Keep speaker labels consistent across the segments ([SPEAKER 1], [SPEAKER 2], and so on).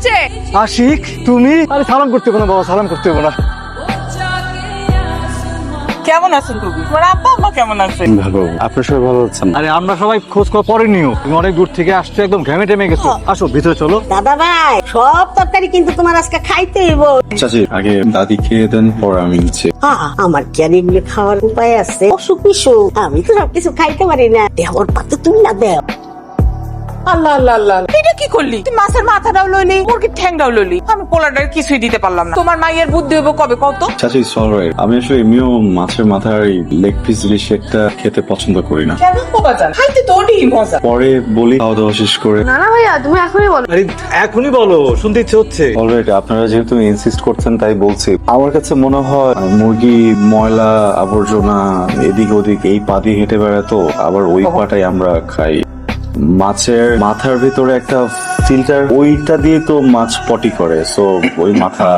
[SPEAKER 1] আসছে।
[SPEAKER 2] আশিক তুমি? আরে সালাম করতে হবে না বাবা, সালাম করতে হবে না।
[SPEAKER 1] কেমন আছেন তুমি? তোমার আব্বা আম্মা কেমন আছে?
[SPEAKER 3] ভালো, আপনার সবাই ভালো আছেন?
[SPEAKER 2] আরে আমরা সবাই খোঁজ খবর পরে নিও, তুমি অনেক দূর থেকে আসছো, একদম ঘেমে টেমে গেছো। আসো ভিতরে চলো।
[SPEAKER 4] দাদা ভাই, সব তরকারি কিন্তু তোমার আজকে খাইতে হইব।
[SPEAKER 3] চাচি আগে দাদি খেয়ে দেন, পর আমি নিচ্ছি।
[SPEAKER 4] আমার কি আর এগুলো খাওয়ার উপায় আছে? অসুখ বিসুখ আমি তো সবকিছু খাইতে পারি না, দেওয়ার পাতে তুমি না দেও।
[SPEAKER 1] আল্লাহ আল্লাহ আল্লাহ, এটা কি করলি তুই? মাছের মাথাটাও লইলি, মুরগির ঠ্যাংটাও লইলি, আমি পোলাটার কিছুই দিতে পারলাম না। তোমার মায়ের বুদ্ধি হইব কবে কত?
[SPEAKER 3] চাচি সরি, আমি আসলে এমনিও মাছের মাথার এই লেগ পিস ইলিশ একটা খেতে পছন্দ করি না।
[SPEAKER 1] কেন বাবা জান, খাইতে তো ওটাই মজা।
[SPEAKER 3] পরে বলি, খাওয়া দাওয়া শেষ করে।
[SPEAKER 5] না না ভাইয়া, তুমি এখনই বলো।
[SPEAKER 2] আরে এখনই বলো, শুনতে ইচ্ছে হচ্ছে।
[SPEAKER 3] অলরাইট, আপনারা যেহেতু ইনসিস্ট করছেন তাই বলছি। আমার কাছে মনে হয় মুরগি ময়লা আবর্জনা এদিক ওদিক এই পা দিয়ে হেঁটে বেড়াতো, আবার ওই পাটাই আমরা খাই। মাছের মাথার ভিতরে একটা ফিল্টার, ওইটা দিয়ে তো মাছ পটি করে, সো ওই মাথা।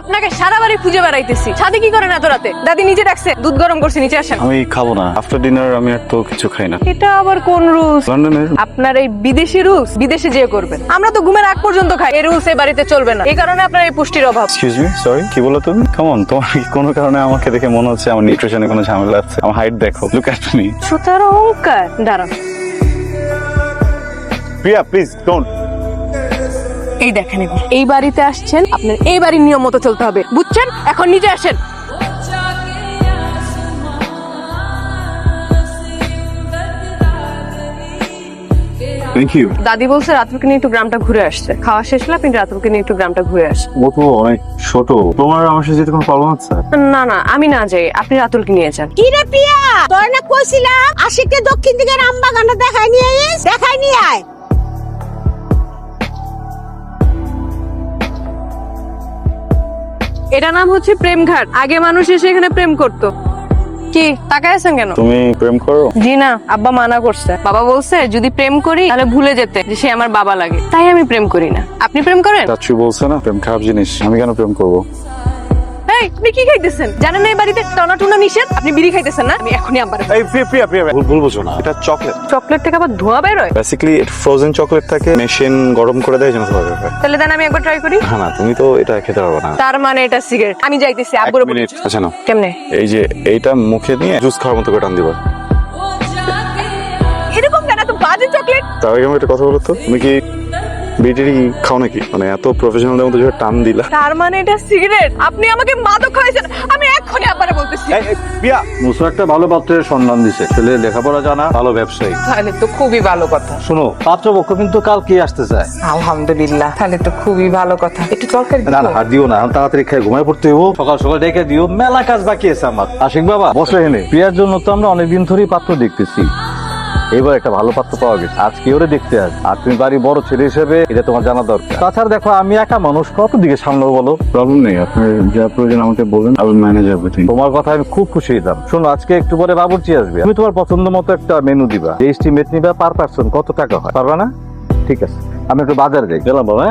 [SPEAKER 5] আপনাকে সারা বাড়ি খুঁজে বেড়াইতেছি, সাথে কি করেন এত রাতে? দাদি নিজে রাখছে, দুধ গরম করছে, নিচে আসেন।
[SPEAKER 3] আমি খাবো না, আফটার ডিনার আমি আর তো কিছু খাই না।
[SPEAKER 5] এটা আবার কোন রুলস?
[SPEAKER 3] লন্ডনের
[SPEAKER 5] আপনার এই বিদেশি রুলস বিদেশে যেয়ে করবেন। আমরা তো ঘুমের আগ পর্যন্ত খাই, এই রুলস এই বাড়িতে চলবে না। এই কারণে আপনার এই পুষ্টির অভাব।
[SPEAKER 3] এক্সকিউজ মি, সরি, কি বলো তুমি? কাম অন, তোমার কি কোনো কারণে আমাকে দেখে মনে হচ্ছে আমার নিউট্রিশনে কোনো ঝামেলা আছে? আমার হাইট দেখো, লুক অ্যাট মি।
[SPEAKER 5] সুতার অহংকার। দাঁড়ান,
[SPEAKER 3] প্রিয়া প্লিজ ডোন্ট।
[SPEAKER 5] এই দেখেন, এবার এই বাড়িতে আসছেন, আপনার এই বাড়ির নিয়ম মতো চলতে হবে, বুঝছেন? এখন নিচে আসেন।
[SPEAKER 3] Thank you.
[SPEAKER 5] দাদি বলছে রাতুলকে নিয়ে একটু গ্রামটা ঘুরে আসছে। খাওয়া শেষ হলে আপনি রাতুলকে নিয়ে একটু গ্রামটা ঘুরে আসেন।
[SPEAKER 3] ও তো অনেক ছোট, তোমার আমার সাথে যেতে কোনো প্রবলেম আছে?
[SPEAKER 5] না না, আমি না যাই, আপনি রাতুলকে নিয়ে যান।
[SPEAKER 4] কি রে প্রিয়া, তোর না কইছিলাম আশিককে দক্ষিণ দিকের আম বাগানটা দেখাই নিয়ে আইস, দেখাই নিয়ে আয়।
[SPEAKER 5] এটা নাম হচ্ছে প্রেমঘাট। আগে মানুষ এসে এখানে প্রেম করতো। কি তাকায় আছেন কেন?
[SPEAKER 3] তুমি প্রেম করো?
[SPEAKER 5] জি না, আব্বা মানা করছে। বাবা বলছে যদি প্রেম করি তাহলে ভুলে যেতে যে সে আমার বাবা লাগে, তাই আমি প্রেম করি না। আপনি প্রেম করেন?
[SPEAKER 3] চাচু বলছে না প্রেম খারাপ জিনিস, আমি কেন প্রেম করবো?
[SPEAKER 5] এই, আপনি কি খাইতেছেন? জানেন না এই বাড়িতে টনা টুনা নিষেধ? আপনি বিড়ি খাইতেছেন না? আমি এখনই আব্বার।
[SPEAKER 3] এই প্রিয়া প্রিয়া ভুল বুঝো না, এটা চকলেট।
[SPEAKER 5] চকলেট থেকে আবার ধোঁয়া বের হয়?
[SPEAKER 3] বেসিক্যালি এটা ফ্রোজেন চকলেট থাকে, মেশিন গরম করে দেয় যেন ধোয়া বের হয়।
[SPEAKER 5] তাহলে দেন আমি একবার ট্রাই করি।
[SPEAKER 3] হ্যাঁ না, তুমি তো এটা খেতে পারবে না।
[SPEAKER 5] তার মানে এটা সিগারেট। আমি যাইতেছি,
[SPEAKER 3] এক
[SPEAKER 5] আব্বুর।
[SPEAKER 3] মিনিট, আচ্ছা না,
[SPEAKER 5] কেমনে?
[SPEAKER 3] এই যে এইটা মুখে নিয়ে জুস খাওয়ার মতো করে টান দিবা।
[SPEAKER 5] এরকম কেন এত বাজে চকলেট?
[SPEAKER 3] তার আগে আমি একটা কথা বলো তো, তুমি কি বিড়ি খাও নাকি? মানে এত প্রফেশনালদের মতো যেভাবে টান দিলা।
[SPEAKER 5] তার মানে এটা সিগারেট? আপনি আমাকে মাদক খাওয়াইছেন। আমি এক্ষুনি আব্বারে বলতেছি।
[SPEAKER 3] প্রিয়া,
[SPEAKER 2] মুসা একটা ভালো পাত্রের সন্ধান দিছে, ছেলে লেখাপড়া জানা, ভালো ব্যবসায়ী।
[SPEAKER 1] তাহলে তো খুবই ভালো কথা।
[SPEAKER 2] শোনো, পাত্রপক্ষ কিন্তু কাল কি আসতে চায়।
[SPEAKER 1] আলহামদুলিল্লাহ, তাহলে তো খুবই ভালো কথা। একটু তরকারি
[SPEAKER 2] না না, হাত দিও না, এখন তাড়াতাড়ি খেয়ে ঘুমায় পড়তে হইব। সকাল সকাল ডেকে দিও, মেলা কাজ বাকি আছে আমার। আশিক বাবা বসে এনে, প্রিয়ার জন্য তো আমরা অনেকদিন ধরেই পাত্র দেখতেছি। এবার একটা ভালো পাত্র পাওয়া গেছে, আজকে ওরে দেখতে আস। আর তুমি বাড়ি বড় ছেলে হিসেবে এটা তোমার জানা দরকার। তাছাড়া দেখো, আমি একা মানুষ, কত দিকে সামলাবো বলো?
[SPEAKER 3] প্রবলেম নেই, আপনার যা প্রয়োজন আমাকে বলেন, আই উইল ম্যানেজ এভরিথিং।
[SPEAKER 2] তোমার কথা আমি খুব খুশি হইলাম। শোনো, আজকে একটু পরে বাবুর্চি আসবে, তুমি তোমার পছন্দ মতো একটা মেনু দিবা। এস্টিমেট নিবা পার পার্সন কত টাকা হয়, পারবা না? ঠিক আছে, আমি একটু বাজারে যাই, গেলাম বাবা।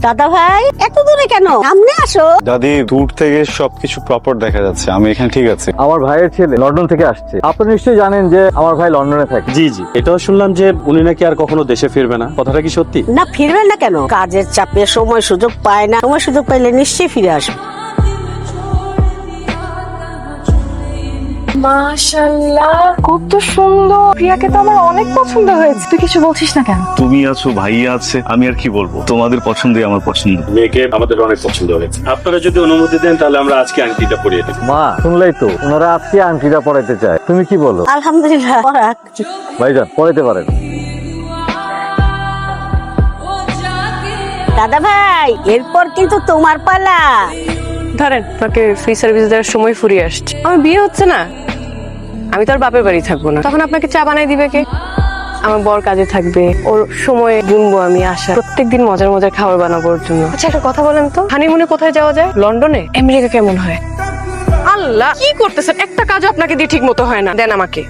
[SPEAKER 4] দাদা ভাই, এত দূরে কেন? সামনে আসো।
[SPEAKER 3] দাদি, দূর থেকে সবকিছু প্রপার দেখা যাচ্ছে, আমি এখানে ঠিক আছে।
[SPEAKER 2] আমার ভাইয়ের ছেলে লন্ডন থেকে আসছে। আপনি নিশ্চয়ই জানেন যে আমার ভাই লন্ডনে থাকে।
[SPEAKER 6] জি জি, এটাও শুনলাম যে উনি নাকি আর কখনো দেশে ফিরবে না। কথাটা কি সত্যি?
[SPEAKER 4] না, ফিরবেন না কেন? কাজের চাপে সময় সুযোগ পায় না, সময় সুযোগ পাইলে নিশ্চয়ই ফিরে আসবে।
[SPEAKER 5] মাশাআল্লাহ, কত সুন্দর। প্রিয়াকে তো আমার অনেক পছন্দ হয়েছে। তুই কিছু বলছিস না কেন?
[SPEAKER 7] তুমি আছো, ভাইয়া আছে, আমি আর কি বলবো? তোমাদের পছন্দই আমার পছন্দ।
[SPEAKER 6] মেয়েকে আমাদের অনেক পছন্দ হয়েছে। আপনারা যদি অনুমতি দেন তাহলে আমরা আজকে আংটিটা পরিয়ে দেব।
[SPEAKER 2] মা, শুনলেই তো, ওনারা আজকে আংটিটা পরাইতে চায়। তুমি কি বলো?
[SPEAKER 4] আলহামদুলিল্লাহ, পরাক।
[SPEAKER 2] ভাইজান পরাইতে পারেন।
[SPEAKER 4] দাদা ভাই, এরপর কিন্তু তোমার পালা।
[SPEAKER 5] ধরেন, তোকে ফ্রি সার্ভিস দেওয়ার সময় ফুরিয়ে আসছে। আমার বিয়ে হচ্ছে না, আমি তো আর বাপের বাড়ি থাকবো না। তখন আপনাকে চা বানাই দিবে কে? আমার বর কাজে থাকবে, ওর সময় গুনবো আমি। আসা প্রত্যেকদিন মজার মজার খাবার বানাবো ওর জন্য। আচ্ছা, একটা কথা বলেন তো, হানিমুনে কোথায় যাওয়া যায়? লন্ডনে? আমেরিকা কেমন হয়? আল্লাহ, কি করতেছেন? একটা কাজও আপনাকে দিয়ে ঠিক মতো হয় না। দেন আমাকে।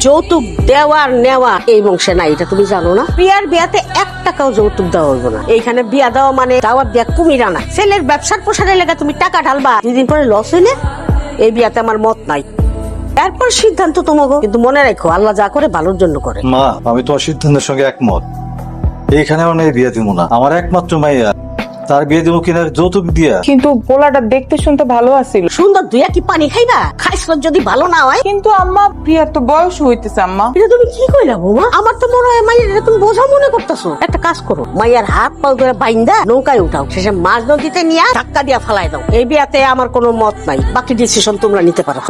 [SPEAKER 4] যৌতুক দেওয়ার নেওয়া এই বংশে নাই, এটা তুমি জানো না? বিয়ার বিয়াতে 1 টাকাও যৌতুক দেওয়া হইব না। এইখানে বিয়া দেওয়া মানে দাওয়াত দিয়া কুমির আনা। ছেলের ব্যবসার প্রসারের লেগে তুমি টাকা ঢালবা, 2 দিন পরে লস হইলে এই বিয়াতে আমার মত নাই। এরপর সিদ্ধান্ত তোমাকে, কিন্তু মনে রাখো আল্লাহ যা করে ভালোর জন্য করে।
[SPEAKER 2] মা, আমি তোমার সিদ্ধান্তের সঙ্গে একমত। এইখানে আমার মেয়ে বিয়ে দিব না। আমার একমাত্র মাইয়া, তার বিয়ে দিব কিনা যৌতুক দিয়া।
[SPEAKER 1] কিন্তু পোলাটা দেখতে শুনতে ভালো আছিল।
[SPEAKER 4] সুন্দর দুইয়া কি পানি খাইবা? খাইছ যদি ভালো না হয়।
[SPEAKER 1] কিন্তু আম্মা, প্রিয়ার তো বয়স হইতেছে আম্মা।
[SPEAKER 4] এটা তুমি কি কইলা বৌমা? আমার তো মনে হয় মাইয়ার এটা তুমি বোঝা মনে করতেছো। একটা কাজ করো, মাইয়ার হাত পা ধরে বাইন্দা নৌকায় উঠাও, শেষে মাছ নদীতে নিয়ে ধাক্কা দিয়া ফালাই দাও। এই বিয়াতে আমার কোনো মত নাই, বাকি ডিসিশন তোমরা নিতে পারো।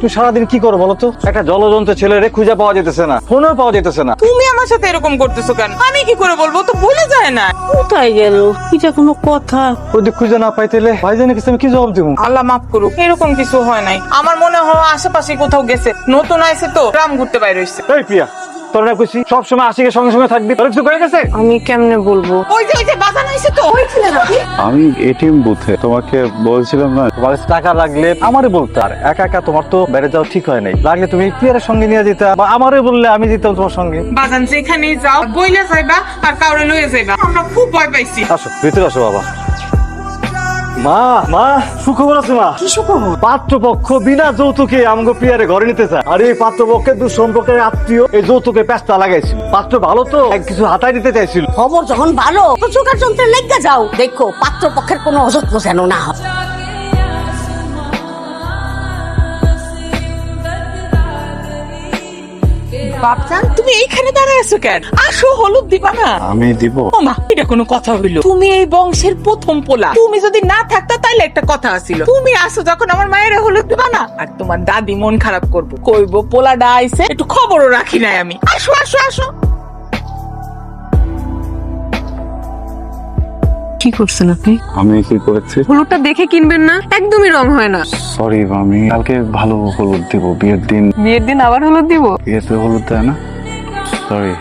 [SPEAKER 2] তুই সারাদিন কি করো বলো তো? একটা জলজন্ত ছেলেরে খুঁজে পাওয়া যেতেছে না, ফোনও পাওয়া যেতেছে না।
[SPEAKER 1] তুমি আমার সাথে এরকম করতেছো কেন? আমি কি করে বলবো? তো ভুলে যায় না।
[SPEAKER 4] কোথায় গেল? এটা কোনো কথা?
[SPEAKER 2] ওদের খুঁজে না পাইতেলে ভাইজানের কাছে আমি কি জবাব দিব?
[SPEAKER 1] আল্লাহ মাফ করুক, এরকম কিছু হয় নাই। আমার মনে হয় আশেপাশে কোথাও গেছে, নতুন আইছে তো, গ্রাম ঘুরতে বাইরে হইছে।
[SPEAKER 2] এই প্রিয়া, তোর না কইছি সবসময় আশিকের সঙ্গে সঙ্গে থাকবি, তোর কিছু করে গেছে?
[SPEAKER 5] আমি কেমনে বলবো?
[SPEAKER 1] ওই যে বাজান আইছে তো, হইছিলেন আপনি?
[SPEAKER 3] আমি এটিএম বুথে তোমাকে বলছিলাম না,
[SPEAKER 2] তোমার কাছে টাকা লাগলে আমারে বলতে। আর একা একা তোমার তো বেড়ে যাওয়া ঠিক হয় নাই। লাগলে তুমি প্রিয়ারের সঙ্গে নিয়ে যেতে, বা আমারে বললে আমি যেতাম তোমার সঙ্গে।
[SPEAKER 1] বাজান যেখানেই যাও বইলে যাইবা আর কাউরে লয়ে যাইবা। আমরা খুব ভয় পাইছি।
[SPEAKER 2] আসো ভিতরে আসো বাবা। মা, মা, সুখবর আছে মা।
[SPEAKER 4] কি সুখবর?
[SPEAKER 2] পাত্রপক্ষ বিনা যৌতুকে আমাকে প্রিয়ারে ঘরে নিতে চায়। আর এই পাত্রপক্ষের দুঃসম্পর্কের আত্মীয় এই যৌতুকে পেস্তা লাগাইছিল। পাত্র ভালো তো, কিছু হাতায় দিতে চাইছিল।
[SPEAKER 4] খবর যখন ভালো তো চোখের যন্ত্রে লেগে যাও, দেখো পাত্রপক্ষের কোনো অযত্ন যেন না হয়।
[SPEAKER 1] বাপজান, তুমি এইখানে দাঁড়ায় আছো কেন? আসো, হলুদ দিবা না?
[SPEAKER 3] আমি দিব।
[SPEAKER 1] ও মা, এটা কোনো কথা হইলো? তুমি এই বংশের প্রথম পোলা। তুমি যদি না থাকতা তাইলে একটা কথা আছিল। তুমি আসো যখন আমার মায়ের হলুদ দিবা না, আর তোমার দাদি মন খারাপ করবো, কইবো পোলাটা আইছে, একটু খবরও রাখি নাই আমি। আসো আসো আসো।
[SPEAKER 5] কি করছেন আপনি?
[SPEAKER 3] আমি কি করেছি?
[SPEAKER 5] হলুদটা দেখে কিনবেন না, একদমই রং হয় না।
[SPEAKER 3] সরি, আমি কালকে ভালো হলুদ দিব। বিয়ের দিন,
[SPEAKER 5] বিয়ের দিন আবার হলুদ দিব?
[SPEAKER 3] বিয়েতে হলুদ দেয় না। সরি।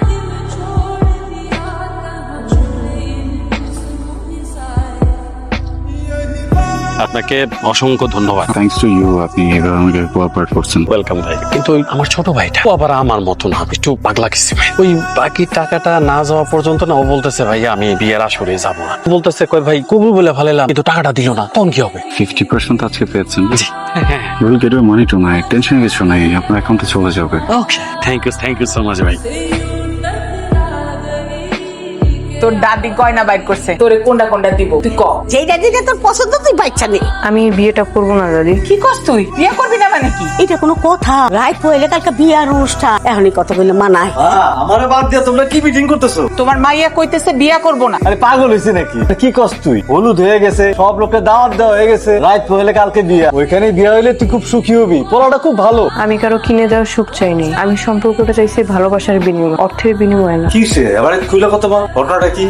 [SPEAKER 6] আপনাকে অসংখ্য ধন্যবাদ।
[SPEAKER 3] থ্যাঙ্কস টু ইউ, আপনি এবার আমাকে কোঅপারেট করছেন।
[SPEAKER 6] ওয়েলকাম ভাই। কিন্তু ওই আমার ছোট ভাইটা, ও আবার আমার মতো না, একটু পাগলা কিসিমে। ওই বাকি টাকাটা না যাওয়া পর্যন্ত না, ও বলতেছে ভাই আমি বিয়ের আসরে যাবো না। বলতেছে কই ভাই কবুল বলে ফেলাইলাম, কিন্তু টাকাটা দিল না, তখন কি হবে?
[SPEAKER 3] 50% আজকে পেয়েছেন।
[SPEAKER 6] জি, হ্যাঁ।
[SPEAKER 3] Will get your money tonight. Tension কিছু নাই, আপনার অ্যাকাউন্টে চলে যাবে।
[SPEAKER 6] ওকে, থ্যাংক ইউ সো মাচ ভাই।
[SPEAKER 1] তোর দাদি গয়না বাইর করছে, তোরে কোনটা কোনটা দিব তুই ক।
[SPEAKER 4] যেইটা যেটা তোর পছন্দ তুই বাচ্চা নে।
[SPEAKER 5] আমি বিয়েটা করবো না দাদি।
[SPEAKER 1] কি করছ তুই? বিয়ে করবি না মানে কি?
[SPEAKER 4] এটা কোনো কথা? রাত হইলে কালকে বিয়ার অনুষ্ঠান, এখনই কথা বললে মানায়?
[SPEAKER 2] আমারে বাদ দিয়া তোমরা কি মিটিং করতেছো?
[SPEAKER 1] তোমার মাইয়া কইতেছে বিয়া করবো না।
[SPEAKER 2] আরে পাগল হয়েছে নাকি? কি কস তুই? হলুদ হয়ে গেছে, সব লোককে দাওয়াত দেওয়া হয়ে গেছে, রাত হইলে কালকে বিয়া। ওইখানে বিয়া হইলে তুই খুব সুখী হবি, পোলাটা খুব ভালো।
[SPEAKER 5] আমি কারো কিনে দেওয়ার সুখ চাইনি, আমি সম্পর্কটা চাইছি ভালোবাসার বিনিময়, অর্থের বিনিময় না।
[SPEAKER 2] কিসে এবারে খুলে কথা বল, ঘটনাটা কি?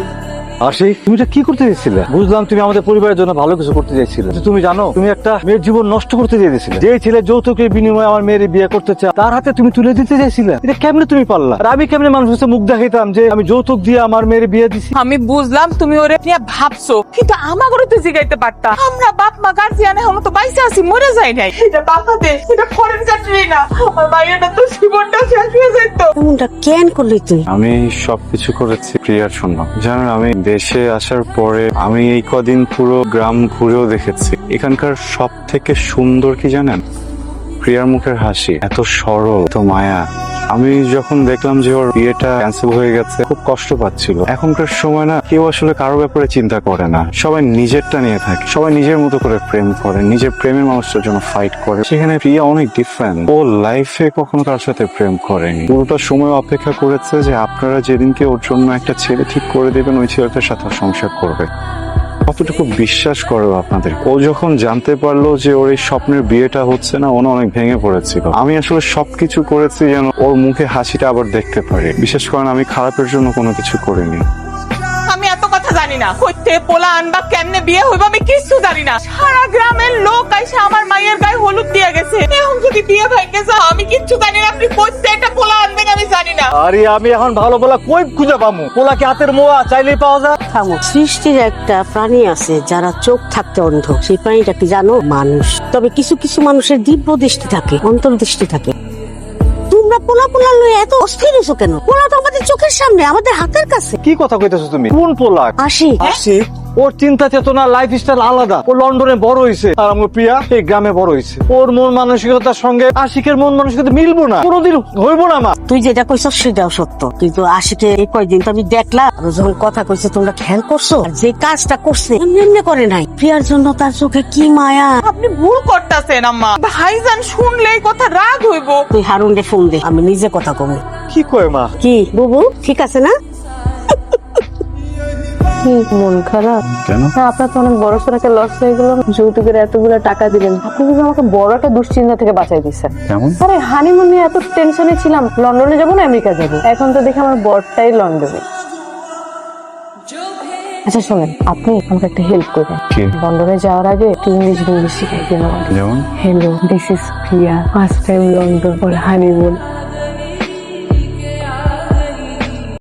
[SPEAKER 2] আশিক, তুমি এটা কি করতে চাইছিলে? বুঝলাম তুমি আমাদের পরিবারের জন্য ভালো কিছু করতে চাইছিলে, কিন্তু তুমি জানো তুমি একটা মেয়ের জীবন নষ্ট করতে চাইছিলে। যে ছেলে যৌতুকের বিনিময়ে আমার মেয়ের বিয়ে করতে চায়, তার হাতে তুমি তুলে দিতে চাইছিলে। এটা কেমনে তুমি পারলা? আর আমি কেমনে মানুষের কাছে মুখ দেখাইতাম যে আমি যৌতুক দিয়ে আমার মেয়ের বিয়ে দিছি?
[SPEAKER 1] আমি বুঝলাম তুমি ওরে নিয়ে ভাবছো, কিন্তু আমাগরে তো জিগাইতে পারতা। আমরা বাপ মা গার্জিয়ান এখনো তো বাইসে আছি, মরে যাই নাই। এটা বাংলাদেশ, এটা ফরেন কান্ট্রি না। আমার বাইরেটা তো জীবনটা শেষ হয়ে যেত।
[SPEAKER 4] এমনটা কেন করলি তুই?
[SPEAKER 3] আমি সবকিছু করেছি প্রিয়ার জন্য। জানেন, আমি দেশে আসার পরে আমি এই কদিন পুরো গ্রাম ঘুরেও দেখেছি। এখানকার সব থেকে সুন্দর কি জানেন? প্রিয়ার মুখের হাসি, এত সরল, এত মায়া। আমি যখন দেখলাম যে ওর বিয়েটা ক্যান্সেল হয়ে গেছে, খুব কষ্ট পাচ্ছিল। এখনকার সময় না কেউ আসলে কারো ব্যাপারে চিন্তা করে না, সবাই নিজেরটা নিয়ে থাকে, সবাই নিজের মতো করে প্রেম করে, নিজের প্রেমের মানুষটার জন্য ফাইট করে। সেখানে প্রিয়া অনেক ডিফারেন্ট। ও লাইফে কখনো কারোর সাথে প্রেম করেনি। পুরোটা সময় অপেক্ষা করেছে যে আপনারা যেদিনকে ওর জন্য একটা ছেলে ঠিক করে দেবেন, ওই ছেলেটার সাথে সংসার করবে। কতটুকু বিশ্বাস করো আপনাদের। ও যখন জানতে পারলো যে ওর এই স্বপ্নের বিয়েটা হচ্ছে না, ও অনেক ভেঙে পড়েছিল। আমি আসলে সবকিছু করেছি যেন ওর মুখে হাসিটা আবার দেখতে পারি। বিশেষ করেন আমি খারাপের জন্য কোনো কিছু করিনি।
[SPEAKER 1] আমি এত কথা জানি না, কইতে পোলা আনবা, কেমনে বিয়ে হইব আমি কিছু জানি না। সারা গ্রামের লোক আইসা আমার মায়ের গায়ে হলুদ দিয়ে গেছে। এখন যদি বিয়ে ভেঙে যাও, আমি কিচ্ছু জানি না। আপনি কইতে একটা পোলা আনবেন আমি জানি না।
[SPEAKER 2] আরে আমি এখন ভালো বলা কই খুঁজে পামু? পোলাকে হাতের মোয়া চাইলেই পাওয়া যায়?
[SPEAKER 4] থামো, সৃষ্টির একটা প্রাণী আছে যারা চোখ থাকতে অন্ধ। সেই প্রাণীটা কি জানো? মানুষ। তবে কিছু কিছু মানুষের দিব্য দৃষ্টি থাকে, অন্তর্দৃষ্টি থাকে। তোমরা পোলা পোলা লয়ে এত অস্থির হইছো কেন? পোলা তো আমাদের চোখের সামনে, আমাদের হাতের কাছে।
[SPEAKER 2] কি কথা কইতেছো তুমি? কোন পোলা?
[SPEAKER 4] আসি
[SPEAKER 2] আশিক, ওর চিন্তা চেতনা লাইফ স্টাইল আলাদা। ও লন্ডনে বড় হয়েছে আর আমার প্রিয়া এই গ্রামে বড় হয়েছে। ওর মন মানসিকতার সঙ্গে আশিকের মন মানসিকতা মিলবো না, কোনোদিন হইব না মা।
[SPEAKER 4] তুই যেটা কইছস সেটাও সত্য, কিন্তু আশিকে এই কয়দিন তো আমি দেখলাম আর ও যখন কথা কইছে তোমরা খেয়াল করছো, আর যে কাজটা করছে এমনি এমনি করে নাই। প্রিয়ার জন্য তার চোখে কি মায়া।
[SPEAKER 1] আপনি ভুল করতেছেন আম্মা, ভাইজান শুনলে এই কথা রাগ হইব।
[SPEAKER 4] তুই হারুনকে ফোন দে, আমি নিজে কথা কম।
[SPEAKER 2] কি কয় মা?
[SPEAKER 4] কি বুবু ঠিক আছে না?
[SPEAKER 5] কি মন খারাপ?
[SPEAKER 3] কেন?
[SPEAKER 5] আপনার তো অনেক বড় সড় একটা লস হয়ে গেল, যৌতুকের এতগুলো টাকা দিলেন, আপনি কিন্তু আমাকে বড় একটা দুশ্চিন্তা থেকে বাঁচাই দিচ্ছেন।
[SPEAKER 3] কেমন?
[SPEAKER 5] আরে হানিমুন নিয়ে এত টেনশনে ছিলাম, লন্ডনে যাবো না আমেরিকা যাবো, এখন তো দেখি আমার বরটাই লন্ডনে। আচ্ছা শোনেন, আপনি আমাকে একটা হেল্প করবেন।
[SPEAKER 3] কি?
[SPEAKER 5] লন্ডনে যাওয়ার আগে একটু ইংলিশ শিখাই দিন আমাকে।
[SPEAKER 3] যেমন?
[SPEAKER 5] Hello, this is Priya, first time London for honeymoon.